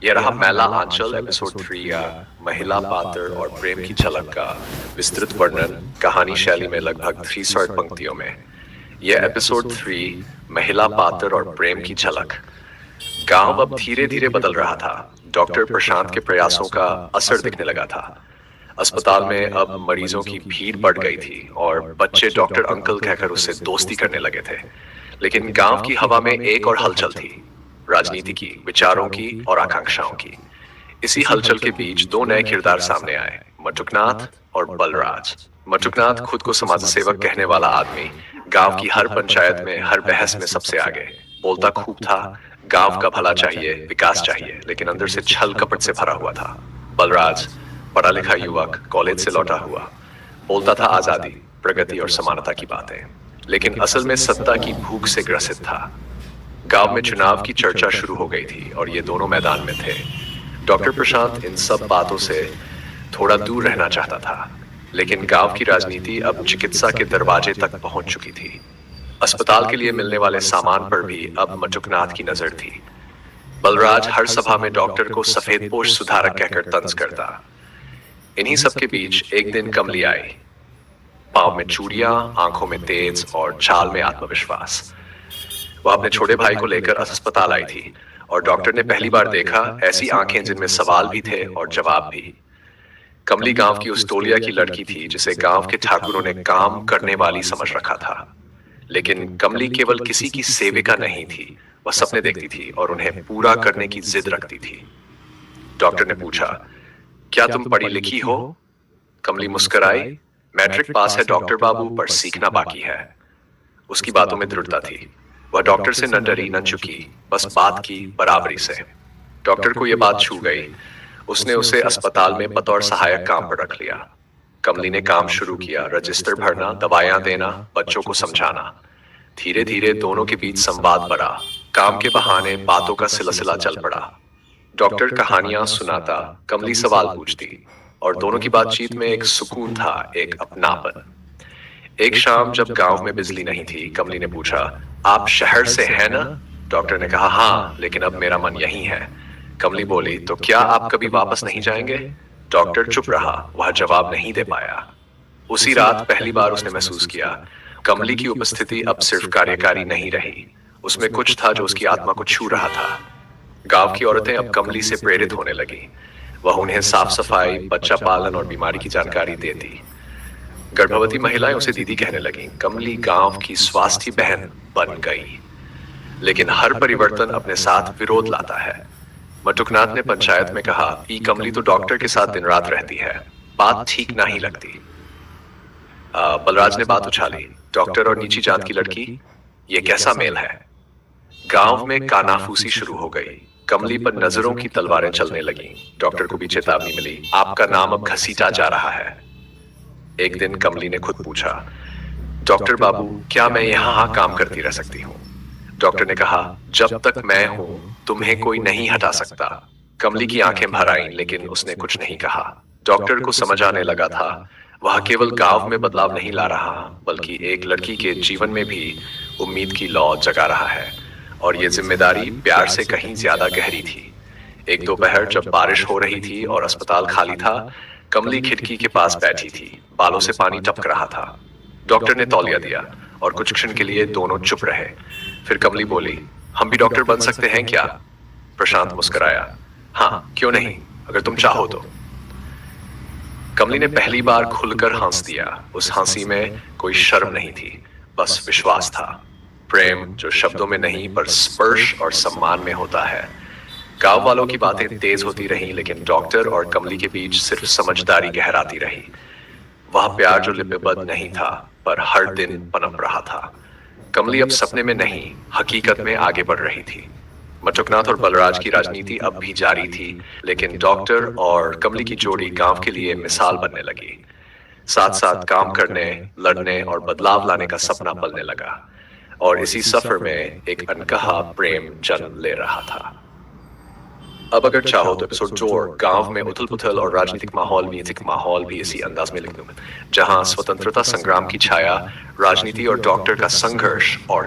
ये रहा मैला आंचल एपिसोड 3 या महिला पात्र और प्रेम की झलक का विस्तृत वर्णन कहानी शैली में लगभग 300 पंक्तियों में। यह एपिसोड 3 महिला पात्र और प्रेम की झलक। गांव अब धीरे धीरे बदल रहा था। डॉक्टर प्रशांत के प्रयासों का असर दिखने लगा था। अस्पताल में अब मरीजों की भीड़ बढ़ गई थी और बच्चे डॉक्टर अंकल कहकर उससे दोस्ती करने लगे थे। लेकिन गांव की हवा में एक और हलचल थी, राजनीति की, विचारों की और आकांक्षाओं की। इसी हलचल के बीच दो नए किरदार सामने आए, मटुकनाथ और बलराज। मटुकनाथ खुद को समाज सेवक कहने वाला आदमी, गांव की हर पंचायत में, हर बहस में सबसे आगे। बोलता खूब था, गांव का भला चाहिए, विकास चाहिए, लेकिन अंदर से छल कपट से भरा हुआ था। बलराज पढ़ा लिखा युवक, कॉलेज से लौटा हुआ, बोलता था आजादी, प्रगति और समानता की बातें, लेकिन असल में सत्ता की भूख से ग्रसित था। गांव में चुनाव की चर्चा शुरू हो गई थी और ये दोनों मैदान में थे। डॉक्टर प्रशांत इन सब बातों से थोड़ा दूर रहना चाहता था, लेकिन गांव की राजनीति अब चिकित्सा के दरवाजे तक पहुंच चुकी थी। अस्पताल के लिए मिलने वाले सामान पर भी अब मटुकनाथ की नजर थी। बलराज हर सभा में डॉक्टर को सफेदपोश सुधारक कहकर तंज करता। इन्हीं सब के बीच एक दिन कमली आई, पांव में चूड़ियां, आंखों में तेज और चाल में आत्मविश्वास। वह अपने छोटे भाई को लेकर अस्पताल आई थी और डॉक्टर ने पहली बार देखा ऐसी आंखें जिनमें सवाल भी थे और जवाब भी। कमली गांव की उस टोलिया की लड़की थी जिसे गांव के ठाकुरों ने काम करने वाली समझ रखा था। लेकिन कमली केवल किसी की सेविका नहीं थी, वह सपने देखती थी और उन्हें पूरा करने की जिद रखती थी। डॉक्टर ने पूछा, क्या तुम पढ़ी लिखी हो? कमली मुस्कुराई, मैट्रिक पास है डॉक्टर बाबू, पर सीखना बाकी है। उसकी बातों में दृढ़ता थी। वह डॉक्टर से न डरी न चुकी, बस बात की बराबरी से। डॉक्टर को यह बात छू गई। उसने उसे अस्पताल में बतौर सहायक काम पर रख लिया। कमली ने काम शुरू किया, रजिस्टर भरना, दवाइयां देना, बच्चों को समझाना। धीरे धीरे दोनों के बीच संवाद बढ़ा। काम के बहाने बातों का सिलसिला चल पड़ा। डॉक्टर कहानियां सुनाता, कमली सवाल पूछती और दोनों की बातचीत में एक सुकून था, एक अपनापन। एक शाम जब गांव में बिजली नहीं थी, कमली ने पूछा, आप शहर से हैं ना? डॉक्टर ने कहा, हाँ, लेकिन अब मेरा मन यहीं है। कमली बोली, तो क्या आप कभी वापस नहीं जाएंगे? डॉक्टर चुप रहा, वह जवाब नहीं दे पाया। उसी रात पहली बार उसने महसूस किया, कमली की उपस्थिति अब सिर्फ कार्यकारी नहीं रही, उसमें कुछ था जो उसकी आत्मा को छू रहा था। गांव की औरतें अब कमली से प्रेरित होने लगी। वह उन्हें साफ सफाई, बच्चा पालन और बीमारी की जानकारी देती। गर्भवती महिलाएं उसे दीदी कहने लगीं। कमली गांव की स्वास्थ्य बहन बन गई। लेकिन हर परिवर्तन अपने साथ विरोध लाता है। मटुकनाथ ने पंचायत में कहा, ई कमली तो डॉक्टर के साथ दिन रात रहती है, बात ठीक नहीं लगती। बलराज ने बात उछाली, डॉक्टर और नीची जात की लड़की, ये कैसा मेल है? गांव में कानाफूसी शुरू हो गई। कमली पर नजरों की तलवारें चलने लगीं। डॉक्टर को भी चेतावनी मिली, आपका नाम अब घसीटा जा रहा है। एक दिन कमली ने खुद पूछा, डॉक्टर बाबू, क्या मैं यहाँ काम करती रह सकती हूँ? डॉक्टर ने कहा, जब तक मैं हूं तुम्हें कोई नहीं हटा सकता। कमली की आंखें भर आईं, लेकिन उसने कुछ नहीं कहा। डॉक्टर को समझ आने लगा था, वह केवल गांव में बदलाव नहीं ला रहा, बल्कि एक लड़की के जीवन में भी उम्मीद की लौ जगा रहा है। और ये जिम्मेदारी प्यार से कहीं ज्यादा गहरी थी। एक दोपहर जब बारिश हो रही थी और अस्पताल खाली था, कमली खिड़की के पास बैठी थी, बालों से पानी टपक रहा था। डॉक्टर ने तौलिया दिया और कुछ क्षण के लिए दोनों चुप रहे। फिर कमली बोली, हम भी डॉक्टर बन सकते हैं क्या? प्रशांत मुस्कुराया, हाँ, क्यों नहीं, अगर तुम चाहो तो। कमली ने पहली बार खुलकर हंस दिया। उस हंसी में कोई शर्म नहीं थी, बस विश्वास था। प्रेम जो शब्दों में नहीं पर स्पर्श और सम्मान में होता है। गांव वालों की बातें तेज होती रहीं, लेकिन डॉक्टर और कमली के बीच सिर्फ समझदारी गहराती रही। वह प्यार जो लिपिबद्ध नहीं था, पर हर दिन पनप रहा था। कमली अब सपने में नहीं, हकीकत में आगे बढ़ रही थी। मटुकनाथ और बलराज की राजनीति अब भी जारी थी, लेकिन डॉक्टर और कमली की जोड़ी गांव के लिए मिसाल बनने लगी। साथ साथ काम करने, लड़ने और बदलाव लाने का सपना पलने लगा। और इसी सफर में एक अनकहा प्रेम जन्म ले रहा था। अब अगर चाहो तो एपिसोड 4 गांव में उथल पुथल और राजनीतिक माहौल भी इसी अंदाज में लिख दूं, जहां स्वतंत्रता संग्राम की छाया, राजनीति और डॉक्टर का संघर्ष और